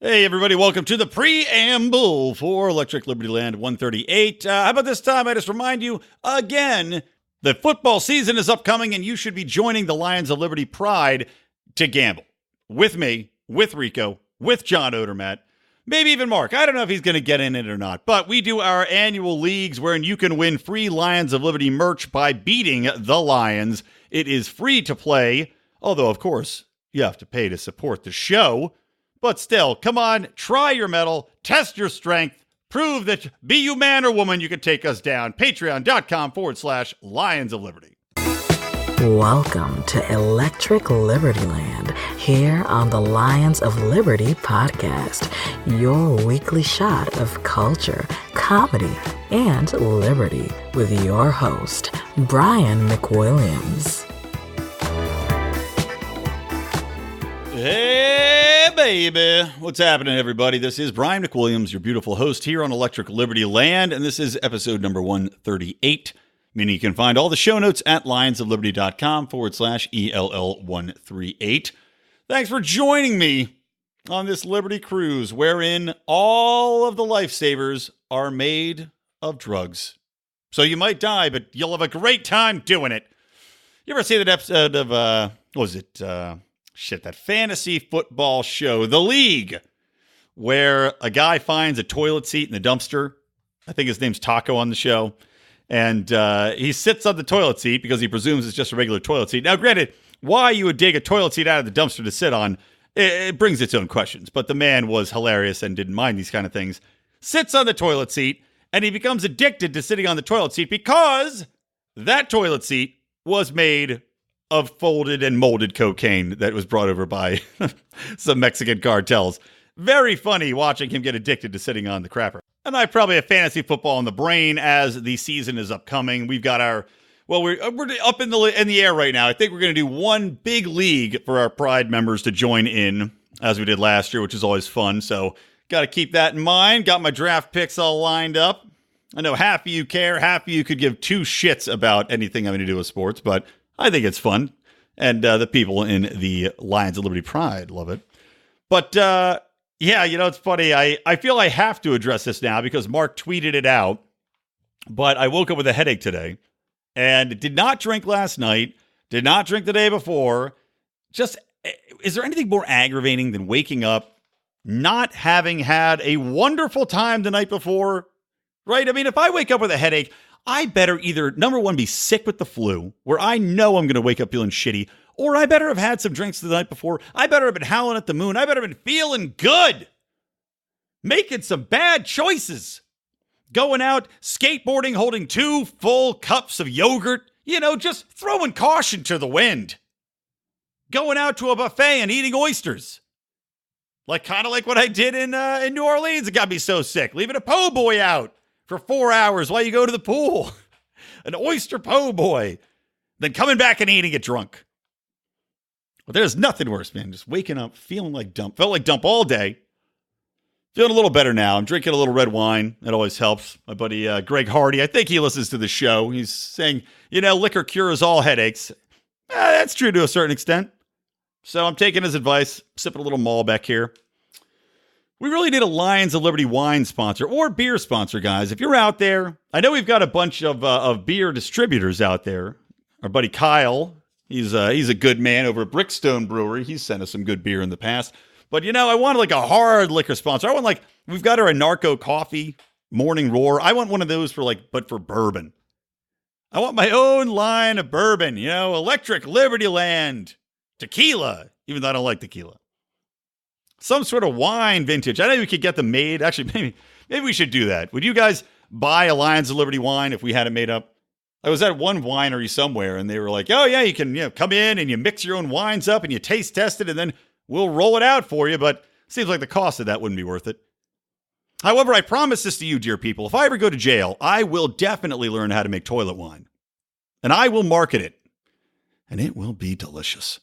Hey, everybody, welcome to the preamble for Electric Libertyland 138. How about this time? I just remind you again that football season is upcoming and you should be joining the Lions of Liberty Pride to gamble. With me, with Rico, with John Odermatt, maybe even Mark. I don't know if he's going to get in it or not, but we do our annual leagues wherein you can win free Lions of Liberty merch by beating the Lions. It is free to play, although, of course, you have to pay to support the show. But still, come on, try your mettle, test your strength, prove that be you man or woman, you can take us down. Patreon.com/Lions of Liberty. Welcome to Electric Libertyland, here on the Lions of Liberty podcast, your weekly shot of culture, comedy, and liberty with your host, Brian McWilliams. Hey, baby. What's happening, everybody? This is Brian McWilliams, your beautiful host here on Electric Libertyland, and this is episode number 138, meaning you can find all the show notes at lionsofliberty.com/ELL138. Thanks for joining me on this Liberty cruise, wherein all of the lifesavers are made of drugs. So you might die, but you'll have a great time doing it. You ever see that episode of, that fantasy football show, The League, where a guy finds a toilet seat in the dumpster? I think his name's Taco on the show. And he sits on the toilet seat because he presumes it's just a regular toilet seat. Now, granted, why you would dig a toilet seat out of the dumpster to sit on, it brings its own questions. But the man was hilarious and didn't mind these kind of things. Sits on the toilet seat, and he becomes addicted to sitting on the toilet seat because that toilet seat was made of folded and molded cocaine that was brought over by some Mexican cartels. Very funny watching him get addicted to sitting on the crapper. And I probably have fantasy football in the brain as the season is upcoming. We've got we're up in the air right now. I think we're going to do one big league for our Pride members to join in, as we did last year, which is always fun. So got to keep that in mind. Got my draft picks all lined up. I know half of you care, half of you could give two shits about anything having to do with sports, but I think it's fun, and the people in the Lions of Liberty Pride love it. But, yeah, it's funny. I feel I have to address this now because Mark tweeted it out, but I woke up with a headache today and did not drink last night, did not drink the day before. Just, is there anything more aggravating than waking up not having had a wonderful time the night before? Right? I mean, if I wake up with a headache, I better either, number one, be sick with the flu, where I know I'm going to wake up feeling shitty, or I better have had some drinks the night before. I better have been howling at the moon. I better have been feeling good. Making some bad choices. Going out, skateboarding, holding 2 full cups of yogurt. Just throwing caution to the wind. Going out to a buffet and eating oysters. Kind of like what I did in New Orleans. It got me so sick. Leaving a po' boy out for 4 hours while you go to the pool. An oyster po' boy. Then coming back and eating it drunk. Well, there's nothing worse, man. Just waking up feeling like dump. Felt like dump all day. Feeling a little better now. I'm drinking a little red wine. That always helps. My buddy Greg Hardy, I think he listens to the show. He's saying, liquor cures all headaches. That's true to a certain extent. So I'm taking his advice. Sipping a little Malbec here. We really need a Lions of Liberty wine sponsor or beer sponsor, guys. If you're out there, I know we've got a bunch of beer distributors out there. Our buddy Kyle, he's a good man over at Brickstone Brewery. He's sent us some good beer in the past. But, I want a hard liquor sponsor. I want we've got our Anarcho Coffee, Morning Roar. I want one of those but for bourbon. I want my own line of bourbon, Electric Libertyland, tequila, even though I don't like tequila. Some sort of wine vintage. I know we could get them made. Actually, maybe we should do that. Would you guys buy a Lions of Liberty wine if we had it made up? I was at one winery somewhere, and they were like, oh, yeah, you can come in and you mix your own wines up and you taste test it, and then we'll roll it out for you. But it seems like the cost of that wouldn't be worth it. However, I promise this to you, dear people. If I ever go to jail, I will definitely learn how to make toilet wine. And I will market it. And it will be delicious.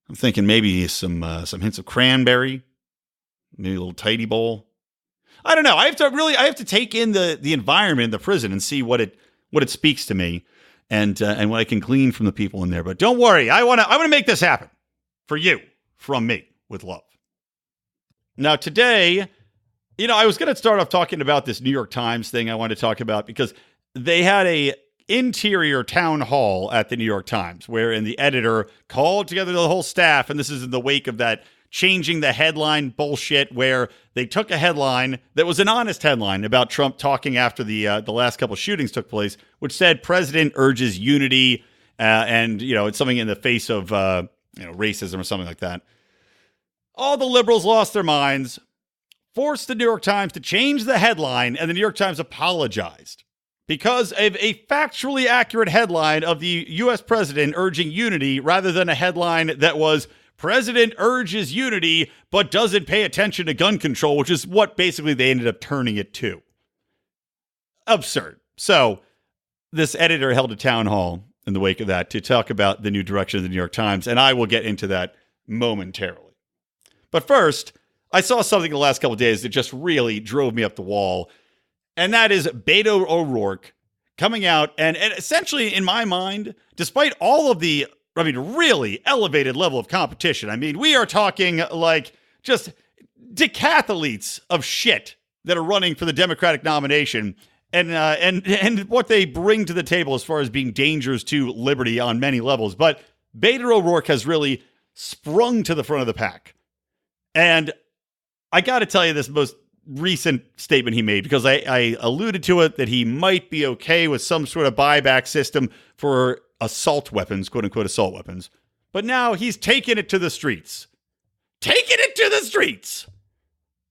I'm thinking maybe some hints of cranberry, maybe a little tidy bowl. I don't know. I have to take in the environment in the prison and see what it speaks to me, and what I can glean from the people in there. But don't worry, I want to make this happen for you, from me, with love. Now, today, I was going to start off talking about this New York Times thing I wanted to talk about because they had a interior town hall at the New York Times wherein the editor called together the whole staff, and this is in the wake of that changing the headline bullshit where they took a headline that was an honest headline about Trump talking after the last couple shootings took place, which said president urges unity, and it's something in the face of racism or something like that. All the liberals lost their minds, forced the New York Times to change the headline, and the New York Times apologized because of a factually accurate headline of the U.S. president urging unity rather than a headline that was President urges unity, but doesn't pay attention to gun control, which is what basically they ended up turning it to. Absurd. So this editor held a town hall in the wake of that to talk about the new direction of the New York Times, and I will get into that momentarily. But first, I saw something in the last couple of days that just really drove me up the wall, and that is Beto O'Rourke coming out and essentially, in my mind, despite all of the really elevated level of competition. We are talking like just decathletes of shit that are running for the Democratic nomination and what they bring to the table as far as being dangers to liberty on many levels. But Beto O'Rourke has really sprung to the front of the pack. And I got to tell you this most recent statement he made, because I alluded to it, that he might be okay with some sort of buyback system for assault weapons, quote unquote assault weapons. But now he's taken it to the streets.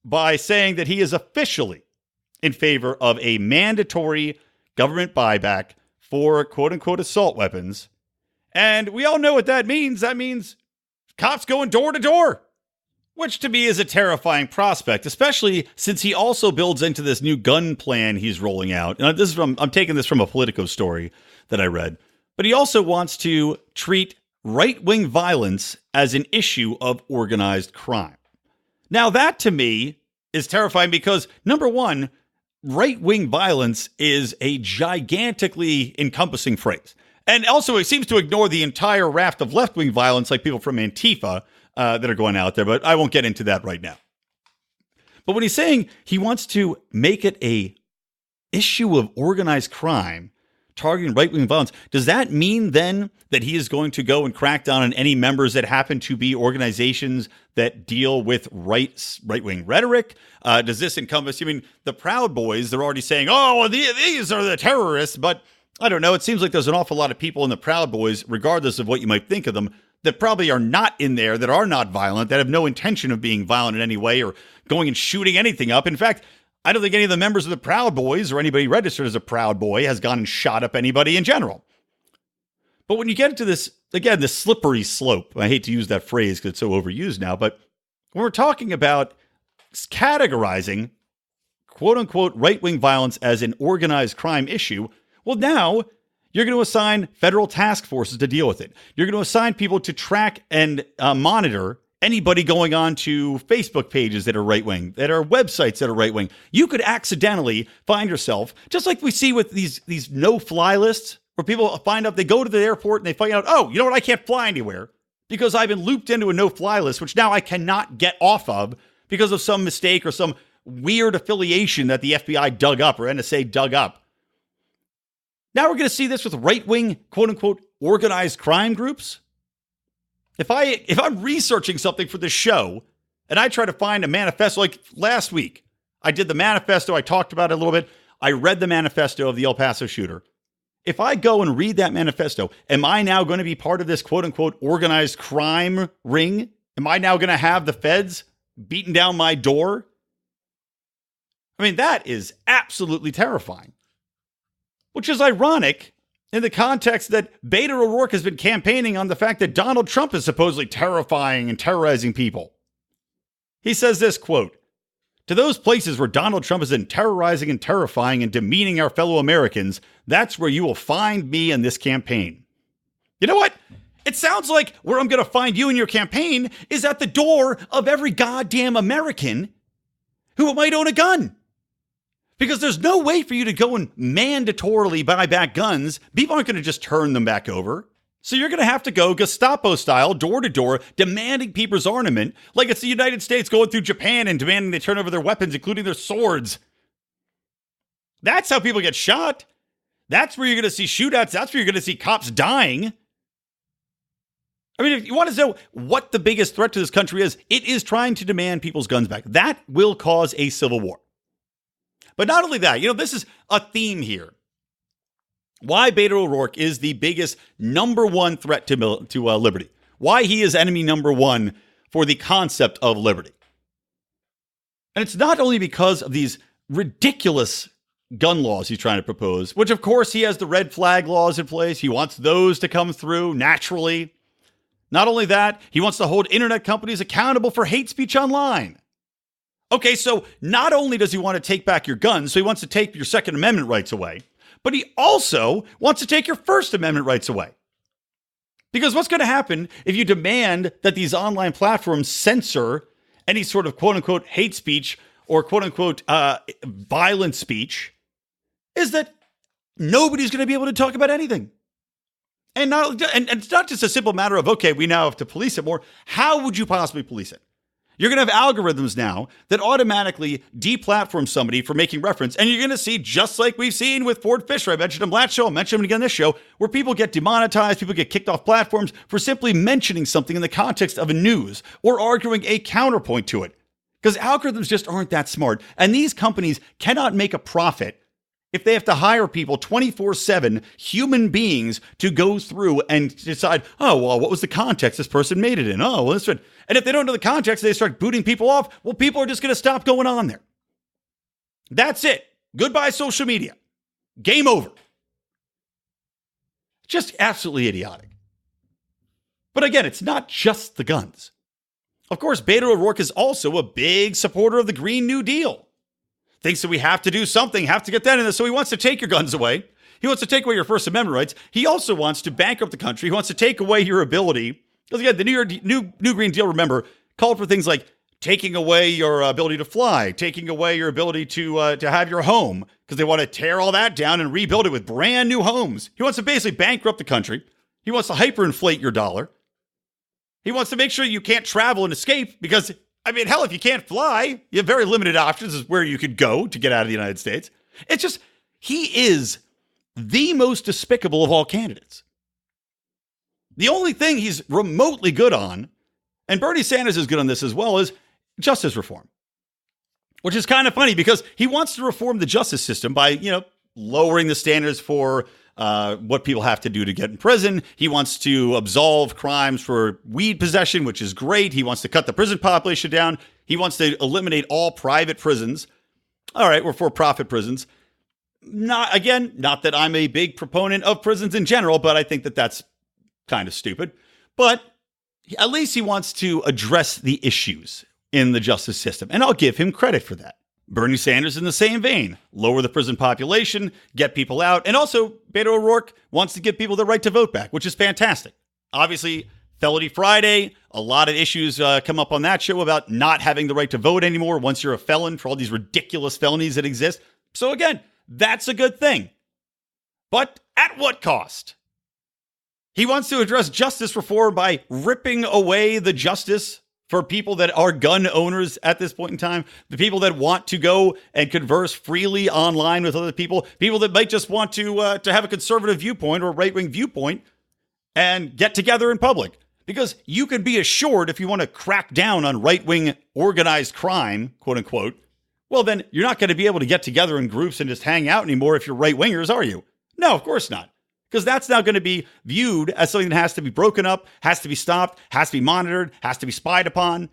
By saying that he is officially in favor of a mandatory government buyback for quote unquote assault weapons. And we all know what that means. That means cops going door to door, which to me is a terrifying prospect, especially since he also builds into this new gun plan he's rolling out. And I'm taking this from a Politico story that I read. But he also wants to treat right-wing violence as an issue of organized crime. Now, that to me is terrifying because, number one, right-wing violence is a gigantically encompassing phrase. And also, it seems to ignore the entire raft of left-wing violence, like people from Antifa that are going out there. But I won't get into that right now. But when he's saying he wants to make it a issue of organized crime, targeting right-wing violence, does that mean then that he is going to go and crack down on any members that happen to be organizations that deal with right-wing rhetoric? Does this encompass, the Proud Boys? They're already saying, these are the terrorists, but I don't know. It seems like there's an awful lot of people in the Proud Boys, regardless of what you might think of them, that probably are not in there, that are not violent, that have no intention of being violent in any way or going and shooting anything up. In fact, I don't think any of the members of the Proud Boys or anybody registered as a Proud Boy has gone and shot up anybody in general. But when you get into this, again, the slippery slope, I hate to use that phrase because it's so overused now, but when we're talking about categorizing quote unquote right-wing violence as an organized crime issue, well, now you're going to assign federal task forces to deal with it. You're going to assign people to track and monitor anybody going on to Facebook pages that are right-wing, that are websites that are right-wing. You could accidentally find yourself, just like we see with these no-fly lists, where people find out, they go to the airport and they find out, oh, you know what, I can't fly anywhere because I've been looped into a no-fly list, which now I cannot get off of because of some mistake or some weird affiliation that the FBI dug up or NSA dug up. Now we're going to see this with right-wing, quote-unquote, organized crime groups. If I'm researching something for this show and I try to find a manifesto, like last week, I did the manifesto, I talked about it a little bit, I read the manifesto of the El Paso shooter. If I go and read that manifesto, am I now going to be part of this quote-unquote organized crime ring? Am I now going to have the feds beating down my door? That is absolutely terrifying. Which is ironic in the context that Beto O'Rourke has been campaigning on the fact that Donald Trump is supposedly terrifying and terrorizing people. He says this, quote, "To those places where Donald Trump is in terrorizing and terrifying and demeaning our fellow Americans, that's where you will find me in this campaign." You know what? It sounds like where I'm going to find you in your campaign is at the door of every goddamn American who might own a gun. Because there's no way for you to go and mandatorily buy back guns. People aren't going to just turn them back over. So you're going to have to go Gestapo style, door to door, demanding people's armament like it's the United States going through Japan and demanding they turn over their weapons, including their swords. That's how people get shot. That's where you're going to see shootouts. That's where you're going to see cops dying. I mean, if you want to know what the biggest threat to this country is, it is trying to demand people's guns back. That will cause a civil war. But not only that, this is a theme here. Why Beto O'Rourke is the biggest number one threat to liberty. Why he is enemy number one for the concept of liberty. And it's not only because of these ridiculous gun laws he's trying to propose, which of course he has the red flag laws in place. He wants those to come through naturally. Not only that, he wants to hold internet companies accountable for hate speech online. Okay, so not only does he want to take back your guns, so he wants to take your Second Amendment rights away, but he also wants to take your First Amendment rights away. Because what's going to happen if you demand that these online platforms censor any sort of quote-unquote hate speech or quote-unquote violent speech is that nobody's going to be able to talk about anything. And it's not just a simple matter of, okay, we now have to police it more. How would you possibly police it? You're going to have algorithms now that automatically deplatform somebody for making reference. And you're going to see, just like we've seen with Ford Fisher, I mentioned him last show, I'll mention him again this show, where people get demonetized, people get kicked off platforms for simply mentioning something in the context of a news or arguing a counterpoint to it. Because algorithms just aren't that smart. And these companies cannot make a profit if they have to hire people 24/7, human beings, to go through and decide, oh, well, what was the context this person made it in? Oh, well, this one. And if they don't know the context, they start booting people off. Well, people are just going to stop going on there. That's it. Goodbye, social media. Game over. Just absolutely idiotic. But again, it's not just the guns. Of course, Beto O'Rourke is also a big supporter of the Green New Deal. Thinks that we have to do something, have to get that in there. So he wants to take your guns away. He wants to take away your First Amendment rights. He also wants to bankrupt the country. He wants to take away your ability. Because again, the new Green Deal, remember, called for things like taking away your ability to fly, taking away your ability to have your home, because they want to tear all that down and rebuild it with brand new homes. He wants to basically bankrupt the country. He wants to hyperinflate your dollar. He wants to make sure you can't travel and escape because, I mean, hell, if you can't fly, you have very limited options as where you could go to get out of the United States. It's just, he is the most despicable of all candidates. The only thing he's remotely good on, and Bernie Sanders is good on this as well, is justice reform. Which is kind of funny because he wants to reform the justice system by, lowering the standards for what people have to do to get in prison. He wants to absolve crimes for weed possession, which is great. He wants to cut the prison population down. He wants to eliminate all private prisons. All right, we're for profit prisons. Not that I'm a big proponent of prisons in general, but I think that that's kind of stupid. But at least he wants to address the issues in the justice system, and I'll give him credit for that. Bernie Sanders in the same vein, lower the prison population, get people out, and also Beto O'Rourke wants to give people the right to vote back, which is fantastic. Obviously, Felony Friday, a lot of issues come up on that show about not having the right to vote anymore once you're a felon for all these ridiculous felonies that exist. So again, that's a good thing. But at what cost? He wants to address justice reform by ripping away the justice for people that are gun owners at this point in time, the people that want to go and converse freely online with other people, people that might just want to have a conservative viewpoint or a right-wing viewpoint and get together in public. Because you can be assured if you want to crack down on right-wing organized crime, quote unquote, well, then you're not going to be able to get together in groups and just hang out anymore if you're right-wingers, are you? No, of course not. Because that's now going to be viewed as something that has to be broken up, has to be stopped, has to be monitored, has to be spied upon.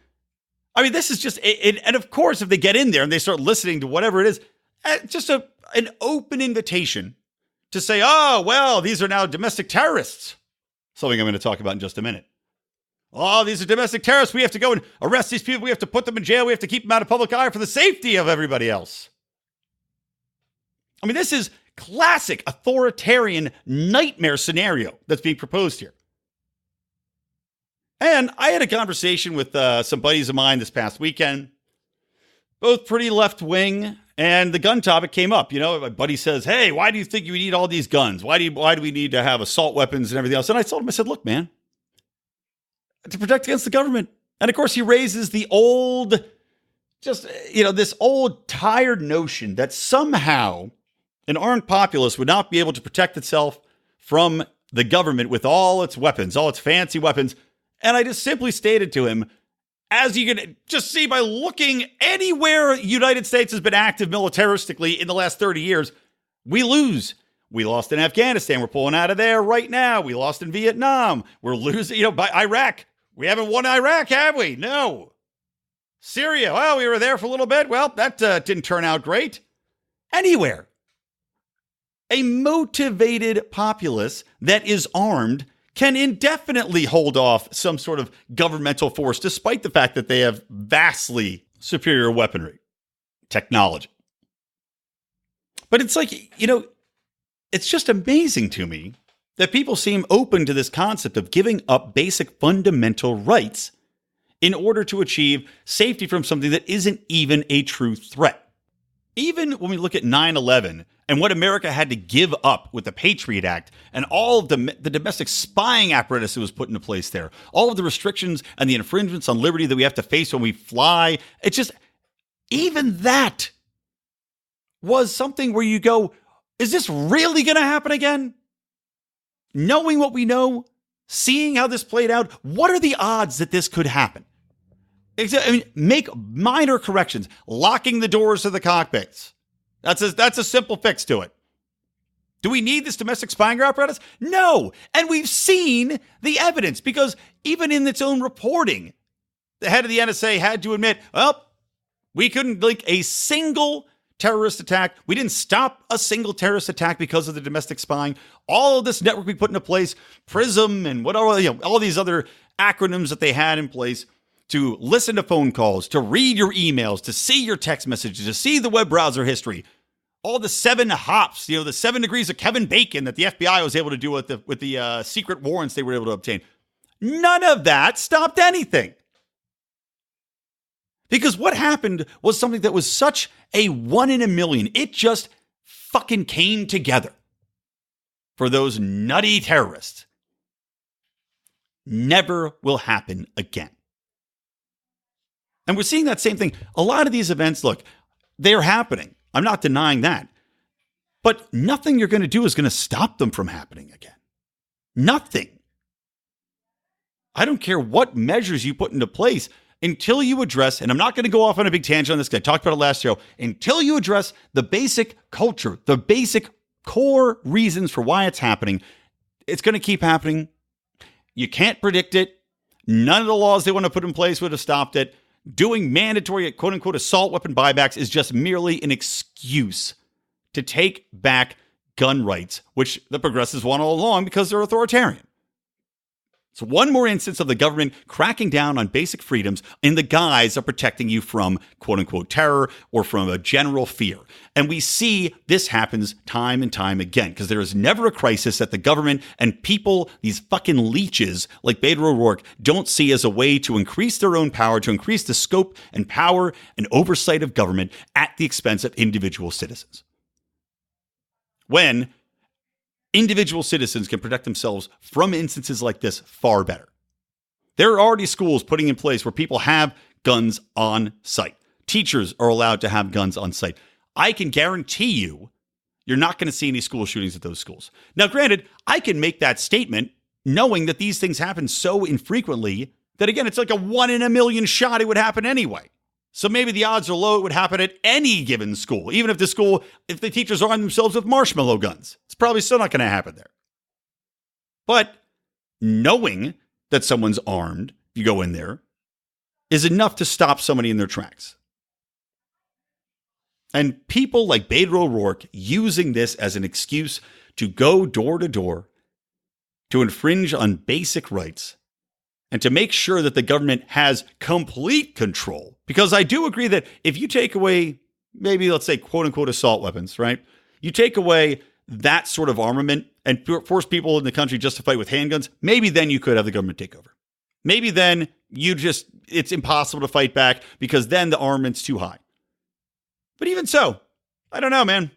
I mean, this is just, and of course, if they get in there and they start listening to whatever it is, just an open invitation to say, oh, well, these are now domestic terrorists. Something I'm going to talk about in just a minute. Oh, these are domestic terrorists. We have to go and arrest these people. We have to put them in jail. We have to keep them out of public eye for the safety of everybody else. I mean, this is classic authoritarian nightmare scenario that's being proposed here. And I had a conversation with some buddies of mine this past weekend, both pretty left-wing, And the gun topic came up. My buddy says, hey, why do you think you need all these guns? Why do we need to have assault weapons and everything else? And I told him, I said, look, man, to protect against the government. And of course, he raises the old, this old tired notion that somehow an armed populace would not be able to protect itself from the government with all its weapons, all its fancy weapons. And I just simply stated to him, as you can just see by looking anywhere the United States has been active militaristically in the last 30 years, we lose. We lost in Afghanistan. We're pulling out of there right now. We lost in Vietnam. We're losing, by Iraq. We haven't won Iraq, have we? No. Syria. Well, we were there for a little bit. Well, that didn't turn out great. Anywhere. A motivated populace that is armed can indefinitely hold off some sort of governmental force, despite the fact that they have vastly superior weaponry, technology. But it's like, it's just amazing to me that people seem open to this concept of giving up basic fundamental rights in order to achieve safety from something that isn't even a true threat. Even when we look at 9/11 and what America had to give up with the Patriot Act and all of the domestic spying apparatus that was put into place there, all of the restrictions and the infringements on liberty that we have to face when we fly, even that was something where you go, is this really going to happen again? Knowing what we know, seeing how this played out, what are the odds that this could happen? Make minor corrections, locking the doors to the cockpits. That's a simple fix to it. Do we need this domestic spying apparatus? No. And we've seen the evidence because even in its own reporting, the head of the NSA had to admit, well, we couldn't link a single terrorist attack. We didn't stop a single terrorist attack because of the domestic spying. All of this network we put into place, PRISM and whatever, all these other acronyms that they had in place to listen to phone calls, to read your emails, to see your text messages, to see the web browser history, all the 7 hops, the 7 degrees of Kevin Bacon that the FBI was able to do with the secret warrants they were able to obtain. None of that stopped anything. Because what happened was something that was such a 1 in a million. It just fucking came together for those nutty terrorists. Never will happen again. And we're seeing that same thing. A lot of these events, look, they're happening. I'm not denying that. But nothing you're going to do is going to stop them from happening again. Nothing. I don't care what measures you put into place until you address, and I'm not going to go off on a big tangent on this, because I talked about it last show, until you address the basic culture, the basic core reasons for why it's happening, it's going to keep happening. You can't predict it. None of the laws they want to put in place would have stopped it. Doing mandatory, quote unquote, assault weapon buybacks is just merely an excuse to take back gun rights, which the progressives want all along because they're authoritarian. So one more instance of the government cracking down on basic freedoms in the guise of protecting you from quote unquote terror or from a general fear. And we see this happens time and time again because there is never a crisis that the government and people, these fucking leeches like Beto O'Rourke, don't see as a way to increase their own power, to increase the scope and power and oversight of government at the expense of individual citizens. When individual citizens can protect themselves from instances like this far better. There are already schools putting in place where people have guns on site. Teachers are allowed to have guns on site. I can guarantee you're not going to see any school shootings at those schools. Now, granted, I can make that statement knowing that these things happen so infrequently that, again, it's like a 1 in a million shot it would happen anyway. So maybe the odds are low it would happen at any given school, even if the teachers arm themselves with marshmallow guns. It's probably still not going to happen there. But knowing that someone's armed, if you go in there, is enough to stop somebody in their tracks. And people like Beto O'Rourke using this as an excuse to go door to door, to infringe on basic rights, and to make sure that the government has complete control. Because I do agree that if you take away, maybe let's say, quote unquote, assault weapons, right? You take away that sort of armament and force people in the country just to fight with handguns, maybe then you could have the government take over. Maybe then it's impossible to fight back because then the armament's too high. But even so, I don't know, man.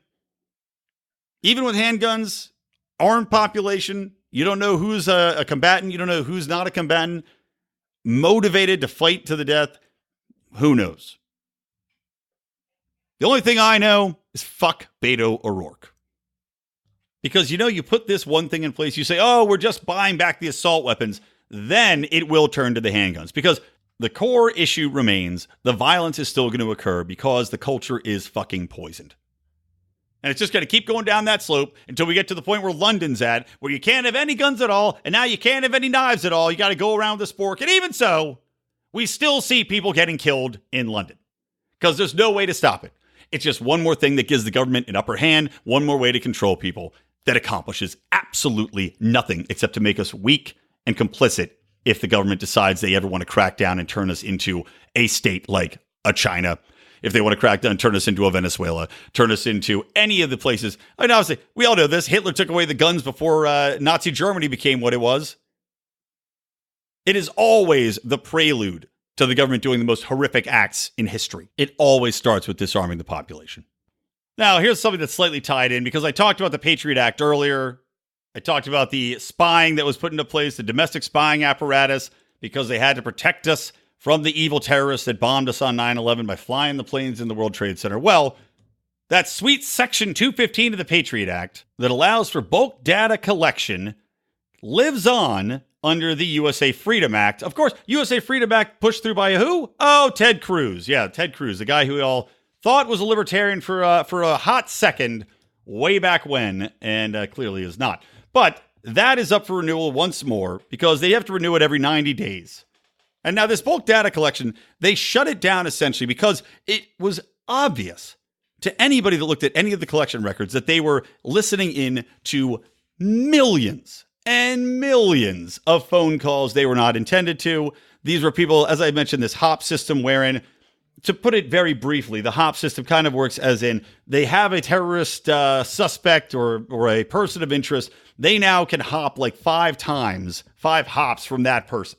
Even with handguns, armed population, you don't know who's a combatant. You don't know who's not a combatant. Motivated to fight to the death. Who knows? The only thing I know is fuck Beto O'Rourke. Because, you put this one thing in place. You say, oh, we're just buying back the assault weapons. Then it will turn to the handguns. Because the core issue remains. The violence is still going to occur because the culture is fucking poisoned. And it's just going to keep going down that slope until we get to the point where London's at, where you can't have any guns at all, and now you can't have any knives at all. You got to go around with a spork. And even so, we still see people getting killed in London because there's no way to stop it. It's just one more thing that gives the government an upper hand, one more way to control people that accomplishes absolutely nothing except to make us weak and complicit if the government decides they ever want to crack down and turn us into a state like a China. If they want to crack down, turn us into a Venezuela, turn us into any of the places. I mean, obviously, we all know this. Hitler took away the guns before Nazi Germany became what it was. It is always the prelude to the government doing the most horrific acts in history. It always starts with disarming the population. Now, here's something that's slightly tied in because I talked about the Patriot Act earlier. I talked about the spying that was put into place, the domestic spying apparatus, because they had to protect us from the evil terrorists that bombed us on 9/11 by flying the planes in the World Trade Center. Well, that sweet Section 215 of the Patriot Act that allows for bulk data collection lives on under the USA Freedom Act. Of course, USA Freedom Act pushed through by who? Oh, Ted Cruz. Yeah, Ted Cruz, the guy who we all thought was a libertarian for a hot second way back when, and clearly is not. But that is up for renewal once more because they have to renew it every 90 days. And now this bulk data collection, they shut it down essentially because it was obvious to anybody that looked at any of the collection records that they were listening in to millions and millions of phone calls they were not intended to. These were people, as I mentioned, this HOP system wherein, to put it very briefly, the HOP system kind of works as in they have a terrorist suspect or a person of interest. They now can hop like 5 hops from that person.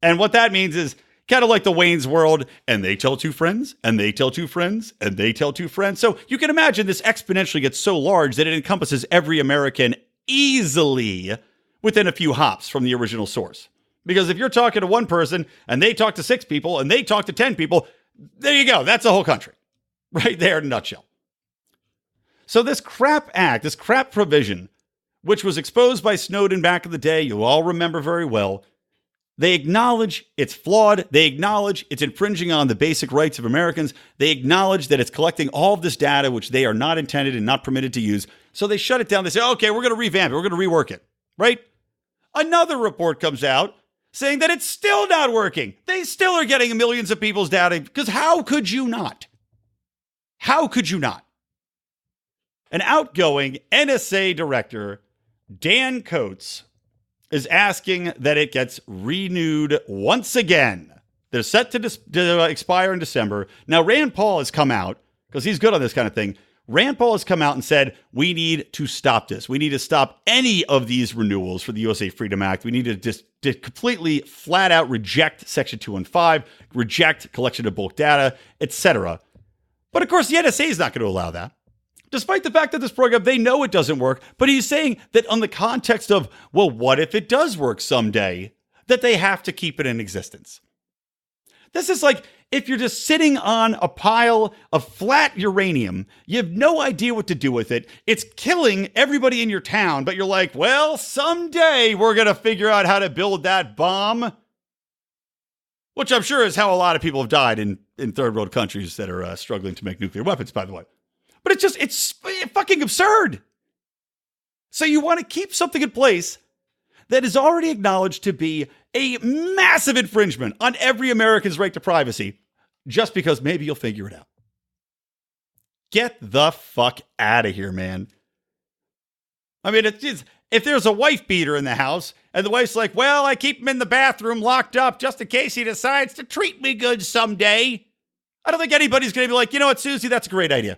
And what that means is kind of like the Wayne's World, and they tell 2 friends, and they tell 2 friends, and they tell 2 friends. So you can imagine this exponentially gets so large that it encompasses every American easily within a few hops from the original source. Because if you're talking to one person, and they talk to 6 people, and they talk to 10 people, there you go. That's the whole country. Right there in a nutshell. So this crap act, this crap provision, which was exposed by Snowden back in the day, you all remember very well, they acknowledge it's flawed. They acknowledge it's infringing on the basic rights of Americans. They acknowledge that it's collecting all of this data, which they are not intended and not permitted to use. So they shut it down. They say, okay, we're going to revamp it. We're going to rework it, right? Another report comes out saying that it's still not working. They still are getting millions of people's data because how could you not? How could you not? An outgoing NSA director, Dan Coates, is asking that it gets renewed once again. They're set to expire in December. Now, Rand Paul has come out, because he's good on this kind of thing. Rand Paul has come out and said, we need to stop this. We need to stop any of these renewals for the USA Freedom Act. We need to just completely flat out reject Section 215, reject collection of bulk data, etc. But of course, the NSA is not going to allow that. Despite the fact that this program, they know it doesn't work, but he's saying that on the context of, well, what if it does work someday, that they have to keep it in existence. This is like if you're just sitting on a pile of flat uranium, you have no idea what to do with it. It's killing everybody in your town, but you're like, well, someday we're going to figure out how to build that bomb. Which I'm sure is how a lot of people have died in third world countries that are struggling to make nuclear weapons, by the way. But it's fucking absurd. So you want to keep something in place that is already acknowledged to be a massive infringement on every American's right to privacy, just because maybe you'll figure it out. Get the fuck out of here, man. I mean, if there's a wife beater in the house, and the wife's like, well, I keep him in the bathroom locked up just in case he decides to treat me good someday. I don't think anybody's going to be like, you know what, Susie, that's a great idea.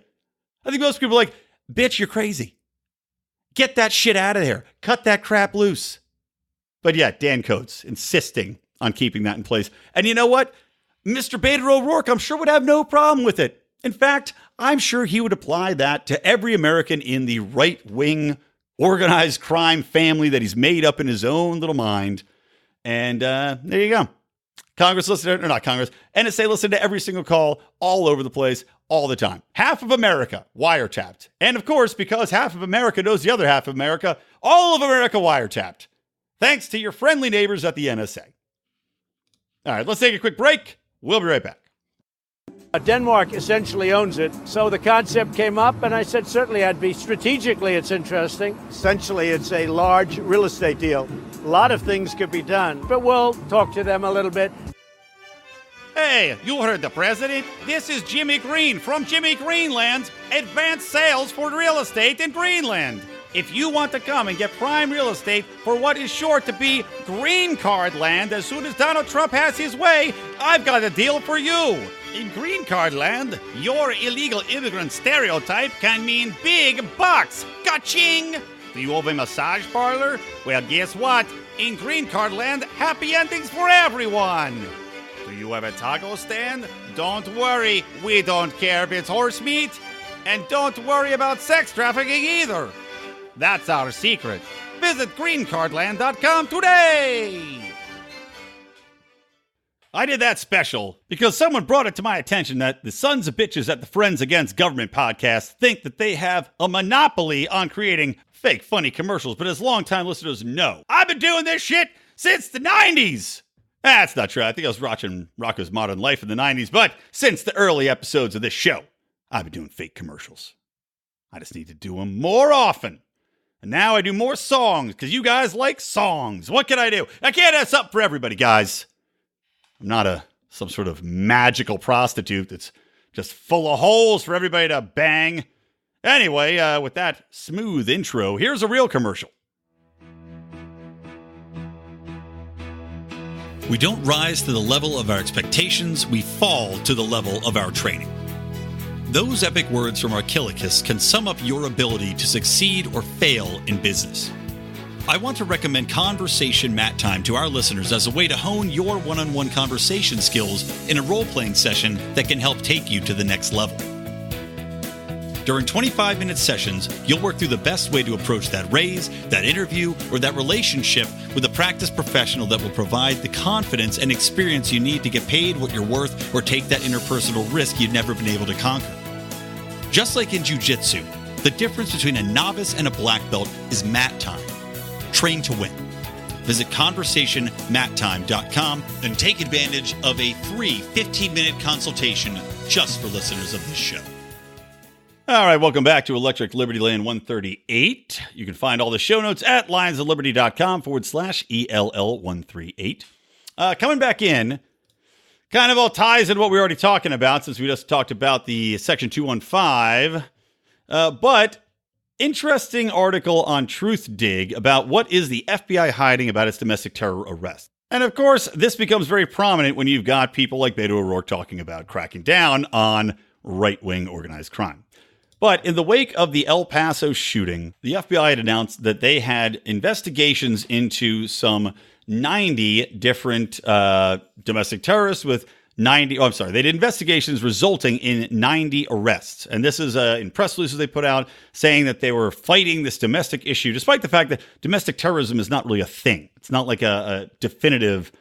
I think most people are like, bitch, you're crazy. Get that shit out of there. Cut that crap loose. But yeah, Dan Coates insisting on keeping that in place. And you know what? Mr. Beto O'Rourke, I'm sure would have no problem with it. In fact, I'm sure he would apply that to every American in the right-wing organized crime family that he's made up in his own little mind. And there you go. Congress listened, or not Congress, NSA listened to every single call all over the place, all the time. Half of America wiretapped. And of course, because half of America knows the other half of America, all of America wiretapped. Thanks to your friendly neighbors at the NSA. All right, let's take a quick break. We'll be right back. Denmark essentially owns it. So the concept came up, and I said, certainly I'd be. Strategically, it's interesting. Essentially, it's a large real estate deal. A lot of things could be done, but we'll talk to them a little bit. Hey, you heard the president? This is Jimmy Green from Jimmy Greenland, advanced sales for real estate in Greenland. If you want to come and get prime real estate for what is sure to be green card land as soon as Donald Trump has his way, I've got a deal for you. In green card land, your illegal immigrant stereotype can mean big bucks. Ka-ching! Do you have a massage parlor? Well, guess what? In green card land, happy endings for everyone. Do you have a taco stand? Don't worry, we don't care if it's horse meat. And don't worry about sex trafficking either. That's our secret. Visit greencardland.com today. I did that special because someone brought it to my attention that the sons of bitches at the Friends Against Government podcast think that they have a monopoly on creating fake funny commercials, but as longtime listeners know, I've been doing this shit since the 90s. That's not true. I think I was watching Rocco's Modern Life in the 90s, but since the early episodes of this show, I've been doing fake commercials. I just need to do them more often. And now I do more songs because you guys like songs. What can I do? I can't have something for everybody, guys. I'm not some sort of magical prostitute that's just full of holes for everybody to bang. Anyway, with that smooth intro, here's a real commercial. We don't rise to the level of our expectations, we fall to the level of our training. Those epic words from Archilochus can sum up your ability to succeed or fail in business. I want to recommend Conversation Mat Time to our listeners as a way to hone your one-on-one conversation skills in a role-playing session that can help take you to the next level. During 25-minute sessions, you'll work through the best way to approach that raise, that interview, or that relationship with a practiced professional that will provide the confidence and experience you need to get paid what you're worth or take that interpersonal risk you've never been able to conquer. Just like in jiu-jitsu, the difference between a novice and a black belt is mat time. Train to win. Visit conversationmattime.com and take advantage of a free 15-minute consultation just for listeners of this show. All right, welcome back to Electric Libertyland 138. You can find all the show notes at lionsofliberty.com/ELL138. Coming back in, kind of all ties in what we were already talking about since we just talked about the Section 215. But interesting article on TruthDig about what is the FBI hiding about its domestic terror arrest. And of course, this becomes very prominent when you've got people like Beto O'Rourke talking about cracking down on right-wing organized crime. But in the wake of the El Paso shooting, the FBI had announced that they had investigations into some 90 different domestic terrorists with they did investigations resulting in 90 arrests. And this is in press releases they put out saying that they were fighting this domestic issue, despite the fact that domestic terrorism is not really a thing. It's not like a definitive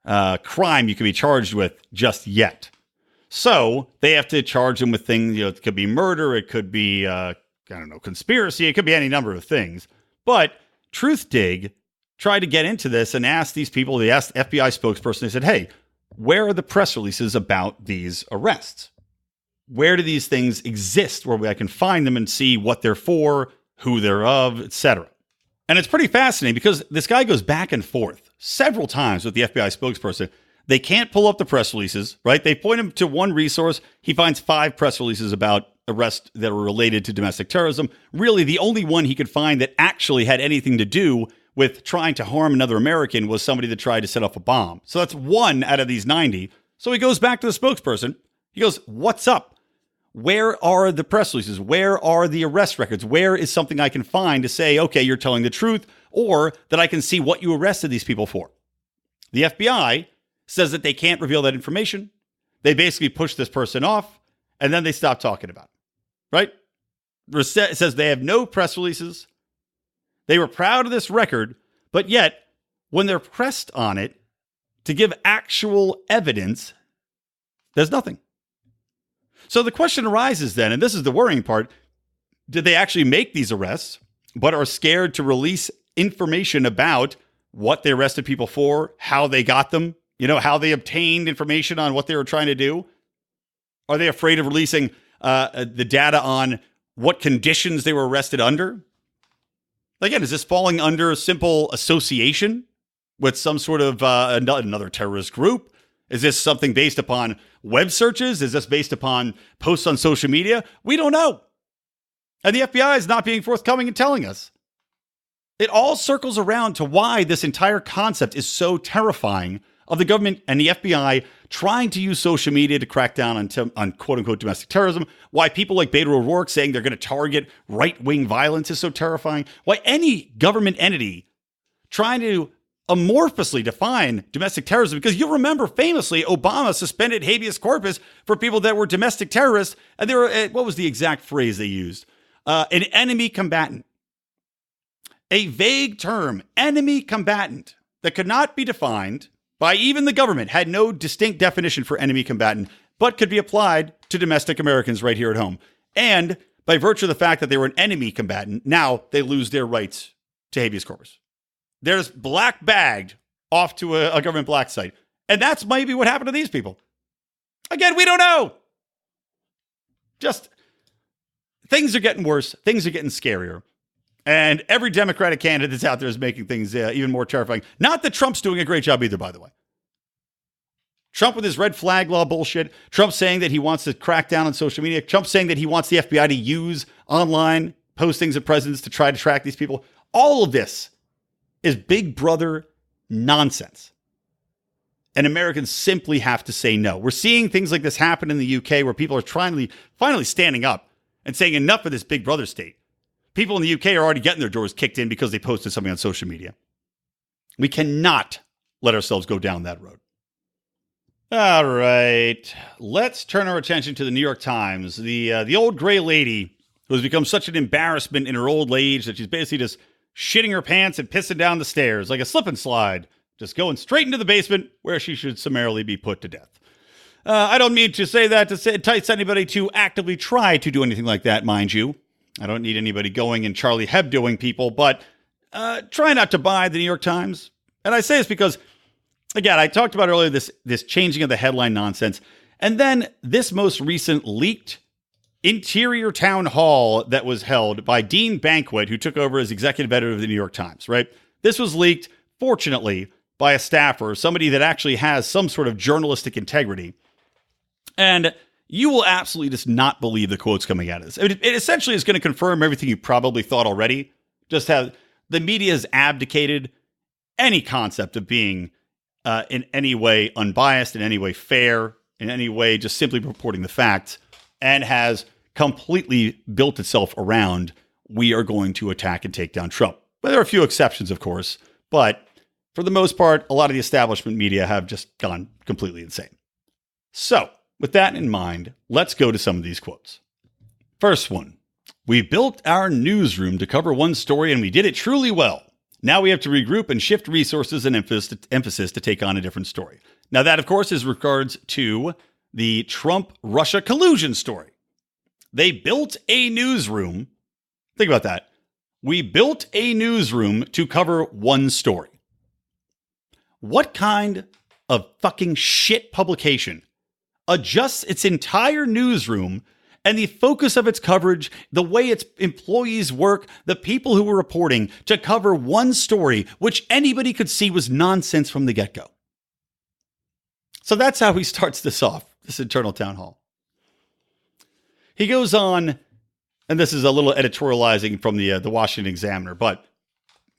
crime you can be charged with just yet. So they have to charge them with things, it could be murder, it could be, conspiracy, it could be any number of things. But TruthDig tried to get into this and asked these people, they asked the FBI spokesperson, they said, hey, where are the press releases about these arrests? Where do these things exist where I can find them and see what they're for, who they're of, etc.? And it's pretty fascinating because this guy goes back and forth several times with the FBI spokesperson. They can't pull up the press releases, right? They point him to one resource. He finds 5 press releases about arrests that are related to domestic terrorism. Really, the only one he could find that actually had anything to do with trying to harm another American was somebody that tried to set off a bomb. So that's 1 out of these 90. So he goes back to the spokesperson. He goes, what's up? Where are the press releases? Where are the arrest records? Where is something I can find to say, okay, you're telling the truth, or that I can see what you arrested these people for? The FBI says that they can't reveal that information. They basically push this person off. and then they stop talking about it, right? It says they have no press releases. They were proud of this record, but yet when they're pressed on it to give actual evidence, there's nothing. So the question arises then, and this is the worrying part, did they actually make these arrests, but are scared to release information about what they arrested people for, how they got them, how they obtained information on what they were trying to do? Are they afraid of releasing the data on what conditions they were arrested under? Again, is this falling under a simple association with some sort of another terrorist group? Is this something based upon web searches? Is this based upon posts on social media? We don't know. And the FBI is not being forthcoming in telling us. It all circles around to why this entire concept is so terrifying of the government and the FBI trying to use social media to crack down on quote-unquote domestic terrorism, why people like Beto O'Rourke saying they're going to target right-wing violence is so terrifying, why any government entity trying to amorphously define domestic terrorism, because you'll remember famously Obama suspended habeas corpus for people that were domestic terrorists, and they were, what was the exact phrase they used? An enemy combatant. A vague term, enemy combatant, that could not be defined by even the government, had no distinct definition for enemy combatant, but could be applied to domestic Americans right here at home. And by virtue of the fact that they were an enemy combatant, now they lose their rights to habeas corpus. They're just black bagged off to a government black site. And that's maybe what happened to these people. Again, we don't know. Just things are getting worse. Things are getting scarier. And every Democratic candidate that's out there is making things even more terrifying. Not that Trump's doing a great job either, by the way. Trump with his red flag law bullshit. Trump saying that he wants to crack down on social media. Trump saying that he wants the FBI to use online postings of presidents to try to track these people. All of this is Big Brother nonsense. And Americans simply have to say no. We're seeing things like this happen in the UK where people are finally standing up and saying enough of this Big Brother state. People in the UK are already getting their doors kicked in because they posted something on social media. We cannot let ourselves go down that road. All right. Let's turn our attention to the New York Times. The old gray lady who has become such an embarrassment in her old age that she's basically just shitting her pants and pissing down the stairs like a slip and slide, just going straight into the basement where she should summarily be put to death. I don't mean to say that to entice anybody to actively try to do anything like that, mind you. I don't need anybody going and Charlie Hebdoing people, but try not to buy the New York Times. And I say this because, again, I talked about earlier this changing of the headline nonsense. And then this most recent leaked interior town hall that was held by Dean Banquet, who took over as executive editor of the New York Times, right? This was leaked, fortunately, by a staffer, somebody that actually has some sort of journalistic integrity. And you will absolutely just not believe the quotes coming out of this. It essentially is going to confirm everything you probably thought already. Just how the media has abdicated any concept of being in any way unbiased, in any way fair, in any way just simply reporting the facts, and has completely built itself around, we are going to attack and take down Trump. But there are a few exceptions, of course, but for the most part, a lot of the establishment media have just gone completely insane. So, with that in mind, let's go to some of these quotes. First one, we built our newsroom to cover one story and we did it truly well. Now we have to regroup and shift resources and emphasis to take on a different story. Now that, of course, is regards to the Trump-Russia collusion story. They built a newsroom. Think about that. We built a newsroom to cover one story. What kind of fucking shit publication adjusts its entire newsroom and the focus of its coverage, the way its employees work, the people who were reporting, to cover one story which anybody could see was nonsense from the get-go? So that's how he starts this off, this internal town hall. He goes on, and this is a little editorializing from the Washington Examiner, but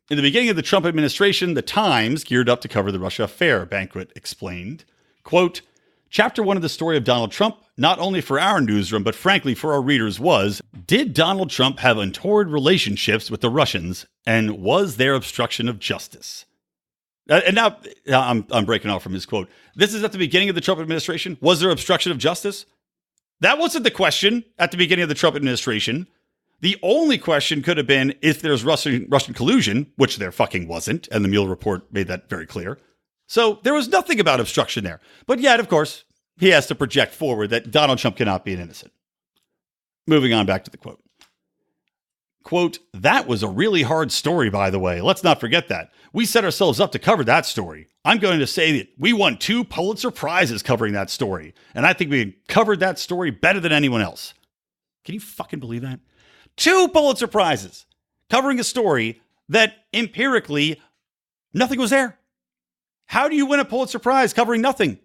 in the beginning of the Trump administration, the Times geared up to cover the Russia affair, Banquet explained. Quote, Chapter 1 of the story of Donald Trump, not only for our newsroom, but frankly for our readers, was, did Donald Trump have untoward relationships with the Russians, and was there obstruction of justice? And now I'm breaking off from his quote. This is at the beginning of the Trump administration. Was there obstruction of justice? That wasn't the question at the beginning of the Trump administration. The only question could have been if there's Russian collusion, which there fucking wasn't, and the Mueller report made that very clear. So there was nothing about obstruction there. But yet, of course, he has to project forward that Donald Trump cannot be an innocent. Moving on back to the quote. Quote, that was a really hard story, by the way. Let's not forget that. We set ourselves up to cover that story. I'm going to say that we won 2 Pulitzer Prizes covering that story. And I think we covered that story better than anyone else. Can you fucking believe that? 2 Pulitzer Prizes covering a story that empirically nothing was there. How do you win a Pulitzer Prize covering nothing?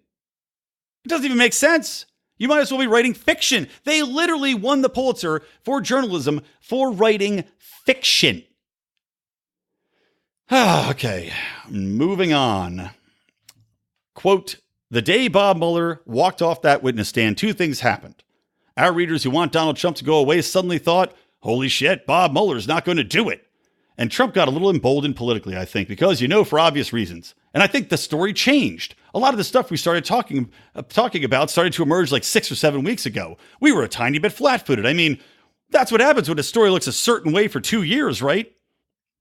It doesn't even make sense. You might as well be writing fiction. They literally won the Pulitzer for journalism for writing fiction. Okay, moving on. Quote, the day Bob Mueller walked off that witness stand, 2 things happened. Our readers who want Donald Trump to go away suddenly thought, holy shit, Bob Mueller's not going to do it. And Trump got a little emboldened politically, I think, because, for obvious reasons. And I think the story changed. A lot of the stuff we started talking about started to emerge like 6 or 7 weeks ago. We were a tiny bit flat-footed. I mean, that's what happens when a story looks a certain way for 2 years, right?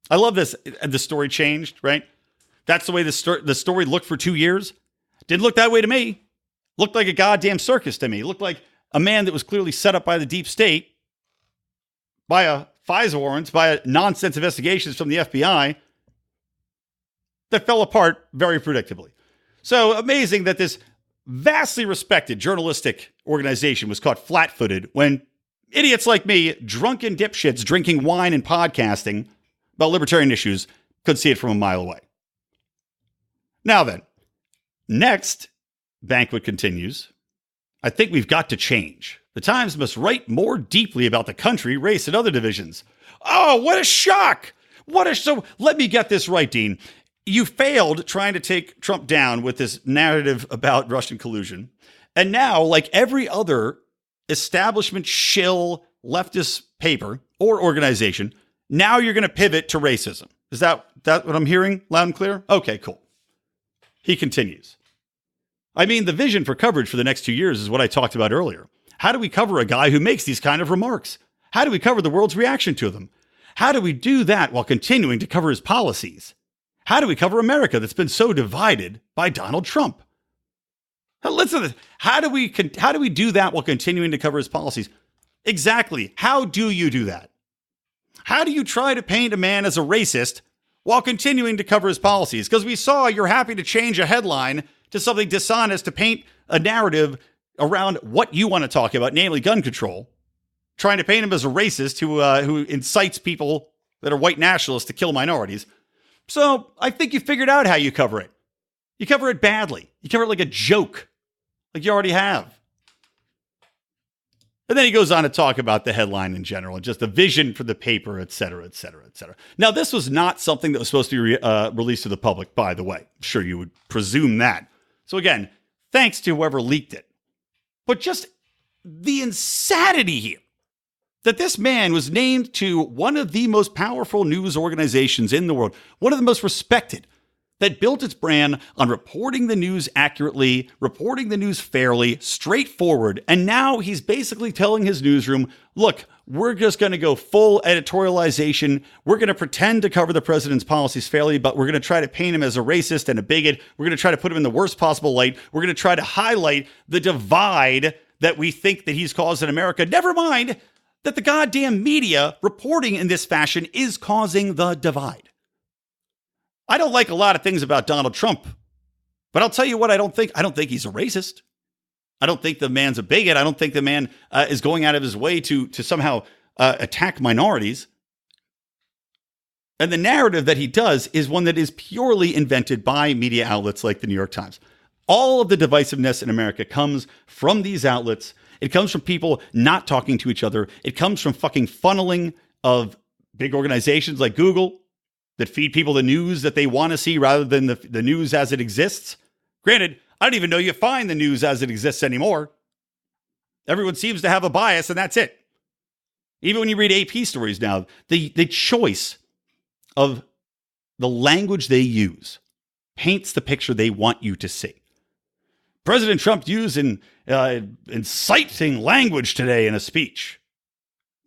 I love this. The story changed, right? That's the way the story looked for 2 years. Didn't look that way to me. Looked like a goddamn circus to me. Looked like a man that was clearly set up by the deep state, by a FISA warrants, by nonsense investigations from the FBI that fell apart very predictably. So amazing that this vastly respected journalistic organization was caught flat-footed when idiots like me, drunken dipshits drinking wine and podcasting about libertarian issues, could see it from a mile away. Now then, next, Banquet continues, I think we've got to change. The Times must write more deeply about the country, race, and other divisions. Oh, what a shock! So let me get this right, Dean. You failed trying to take Trump down with this narrative about Russian collusion. And now, like every other establishment shill leftist paper or organization, now you're going to pivot to racism. Is that what I'm hearing loud and clear? Okay, cool. He continues. I mean, the vision for coverage for the next 2 years is what I talked about earlier. How do we cover a guy who makes these kind of remarks? How do we cover the world's reaction to them? How do we do that while continuing to cover his policies? How do we cover America that's been so divided by Donald Trump? Now, listen to this. How do we do that while continuing to cover his policies? Exactly. How do you do that? How do you try to paint a man as a racist while continuing to cover his policies? Because we saw you're happy to change a headline to something dishonest to paint a narrative around what you want to talk about, namely gun control, trying to paint him as a racist who incites people that are white nationalists to kill minorities. So I think you figured out how you cover it. You cover it badly. You cover it like a joke, like you already have. And then he goes on to talk about the headline in general and just the vision for the paper, et cetera, et cetera, et cetera. Now, this was not something that was supposed to be released to the public, by the way. I'm sure you would presume that. So again, thanks to whoever leaked it. But just the insanity here that this man was named to one of the most powerful news organizations in the world, one of the most respected, that built its brand on reporting the news accurately, reporting the news fairly, straightforward. And now he's basically telling his newsroom, look, we're just going to go full editorialization. We're going to pretend to cover the president's policies fairly, but we're going to try to paint him as a racist and a bigot. We're going to try to put him in the worst possible light. We're going to try to highlight the divide that we think that he's caused in America. Never mind that the goddamn media reporting in this fashion is causing the divide. I don't like a lot of things about Donald Trump, but I'll tell you what I don't think. I don't think he's a racist. I don't think the man's a bigot. I don't think the man is going out of his way to somehow attack minorities. And the narrative that he does is one that is purely invented by media outlets like the New York Times. All of the divisiveness in America comes from these outlets. It comes from people not talking to each other. It comes from fucking funneling of big organizations like Google that feed people the news that they want to see rather than the news as it exists. Granted, I don't even know you find the news as it exists anymore. Everyone seems to have a bias, and that's it. Even when you read AP stories now, the choice of the language they use paints the picture they want you to see. President Trump used in inciting language today in a speech.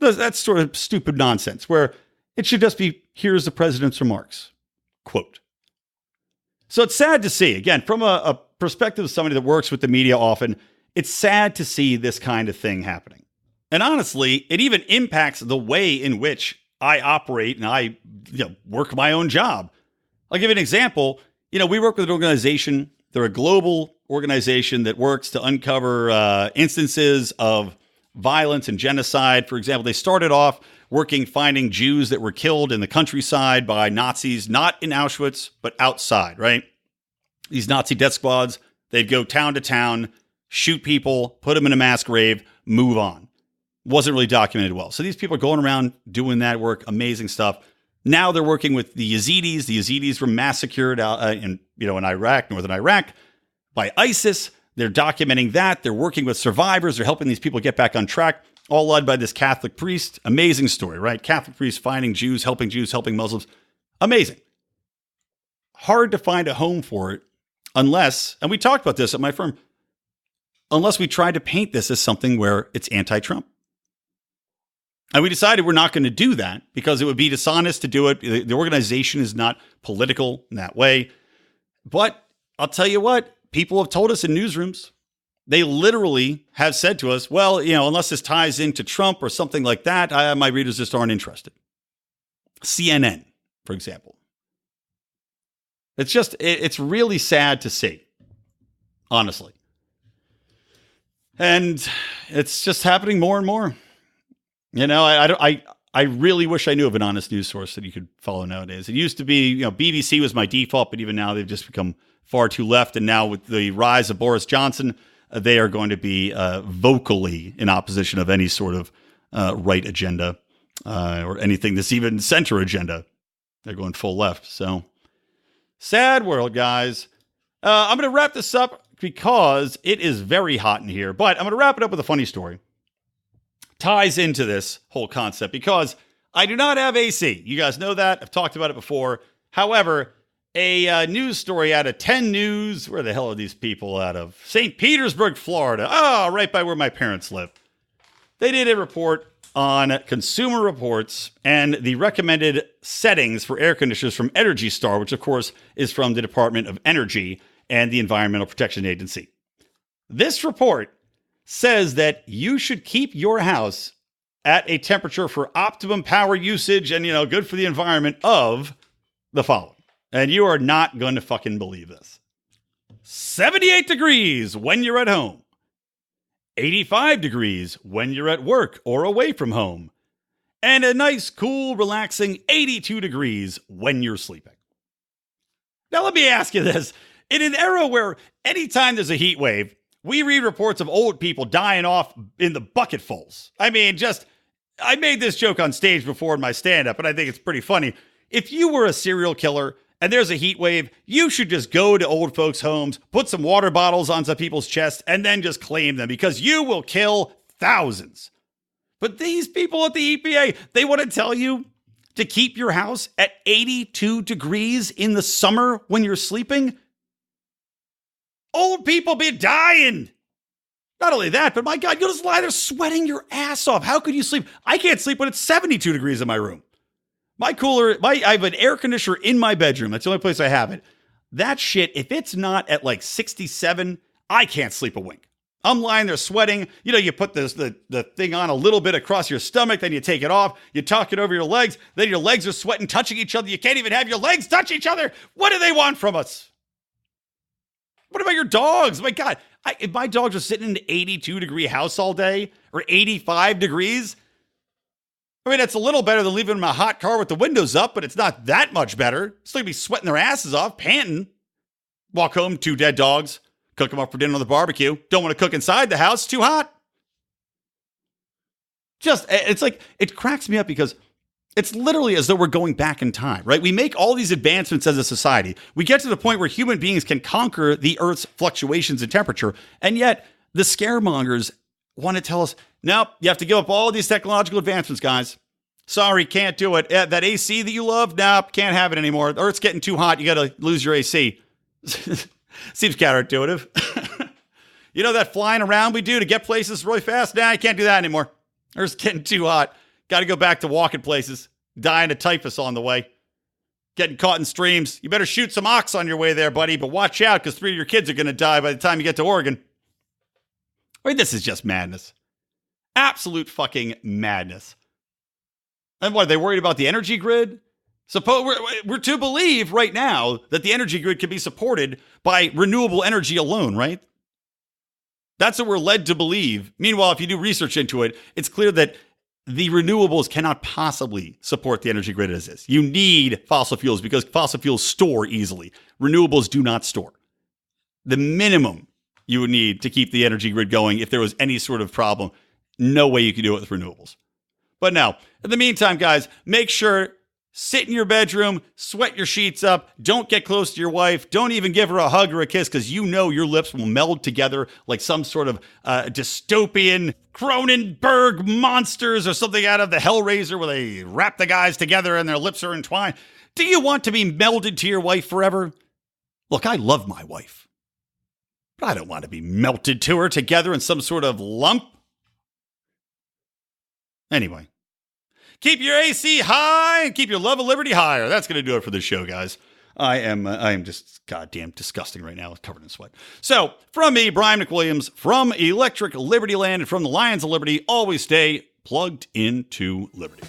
That's sort of stupid nonsense where it should just be, here's the president's remarks. Quote. So it's sad to see, again, from a perspective of somebody that works with the media often, it's sad to see this kind of thing happening. And honestly, it even impacts the way in which I operate and I work my own job. I'll give you an example. We work with an organization. They're a global organization that works to uncover instances of violence and genocide. For example, they started off finding Jews that were killed in the countryside by Nazis, not in Auschwitz, but outside, right? These Nazi death squads, they'd go town to town, shoot people, put them in a mass grave, move on. Wasn't really documented well. So these people are going around doing that work, amazing stuff. Now they're working with the Yazidis. The Yazidis were massacred in Iraq, northern Iraq, by ISIS. They're documenting that. They're working with survivors. They're helping these people get back on track, all led by this Catholic priest. Amazing story, right? Catholic priest finding Jews, helping Muslims. Amazing. Hard to find a home for it unless, and we talked about this at my firm, unless we tried to paint this as something where it's anti-Trump. And we decided we're not going to do that because it would be dishonest to do it. The organization is not political in that way. But I'll tell you what, people have told us in newsrooms, they literally have said to us, well, unless this ties into Trump or something like that, my readers just aren't interested. CNN, for example. It's really sad to see, honestly. And it's just happening more and more. I really wish I knew of an honest news source that you could follow nowadays. It used to be, BBC was my default, but even now they've just become far too left. And now with the rise of Boris Johnson, they are going to be vocally in opposition of any sort of right agenda or anything that's even center agenda. They're going full left. So sad world, guys. I'm going to wrap this up because it is very hot in here, but I'm going to wrap it up with a funny story. Ties into this whole concept because I do not have AC. You guys know that. I've talked about it before. However, a news story out of 10 News. Where the hell are these people out of? St. Petersburg, Florida. Oh, right by where my parents live. They did a report on Consumer Reports and the recommended settings for air conditioners from Energy Star, which of course is from the Department of Energy and the Environmental Protection Agency. This report says that you should keep your house at a temperature for optimum power usage and, good for the environment of the following. And you are not going to fucking believe this. 78 degrees when you're at home. 85 degrees when you're at work or away from home. And a nice, cool, relaxing 82 degrees when you're sleeping. Now, let me ask you this. In an era where anytime there's a heat wave, we read reports of old people dying off in the bucketfuls. I made this joke on stage before in my stand-up, and I think it's pretty funny. If you were a serial killer and there's a heat wave, you should just go to old folks' homes, put some water bottles on some people's chests, and then just claim them because you will kill thousands. But these people at the EPA, they want to tell you to keep your house at 82 degrees in the summer when you're sleeping? Old people be dying. Not only that, but my God, you'll just lie there sweating your ass off. How could you sleep? I can't sleep when it's 72 degrees in my room. I have an air conditioner in my bedroom. That's the only place I have it. That shit, if it's not at like 67, I can't sleep a wink. I'm lying there sweating. You put the thing on a little bit across your stomach, then you take it off. You tuck it over your legs. Then your legs are sweating, touching each other. You can't even have your legs touch each other. What do they want from us? What about your dogs? My God, if my dogs are sitting in an 82-degree house all day or 85 degrees, it's a little better than leaving them in a hot car with the windows up, but it's not that much better. Still gonna be sweating their asses off, panting. Walk home, 2 dead dogs. Cook them up for dinner on the barbecue. Don't want to cook inside the house. Too hot. It cracks me up because it's literally as though we're going back in time, right? We make all these advancements as a society. We get to the point where human beings can conquer the Earth's fluctuations in temperature. And yet the scaremongers want to tell us, nope, you have to give up all these technological advancements, guys. Sorry, can't do it. That AC that you love, nope, can't have it anymore. The Earth's getting too hot. You got to lose your AC. Seems counterintuitive. You know that flying around we do to get places really fast? Nah, I can't do that anymore. It's getting too hot. Got to go back to walking places. Dying of typhus on the way. Getting caught in streams. You better shoot some ox on your way there, buddy, but watch out because 3 of your kids are going to die by the time you get to Oregon. I mean, this is just madness. Absolute fucking madness. And what, are they worried about the energy grid? Suppose we're to believe right now that the energy grid can be supported by renewable energy alone, right? That's what we're led to believe. Meanwhile, if you do research into it, it's clear that the renewables cannot possibly support the energy grid as is. You need fossil fuels because fossil fuels store easily. Renewables do not store. The minimum you would need to keep the energy grid going if there was any sort of problem, no way you can do it with renewables. But now, in the meantime, guys, make sure sit in your bedroom, sweat your sheets up, don't get close to your wife, don't even give her a hug or a kiss because you know your lips will meld together like some sort of dystopian Cronenberg monsters or something out of the Hellraiser where they wrap the guys together and their lips are entwined. Do you want to be melded to your wife forever? Look, I love my wife, but I don't want to be melted to her together in some sort of lump. Anyway. Keep your AC high and keep your love of liberty higher. That's going to do it for this show, guys. I am just goddamn disgusting right now, covered in sweat. So, from me, Brian McWilliams, from Electric Libertyland, and from the Lions of Liberty, always stay plugged into liberty.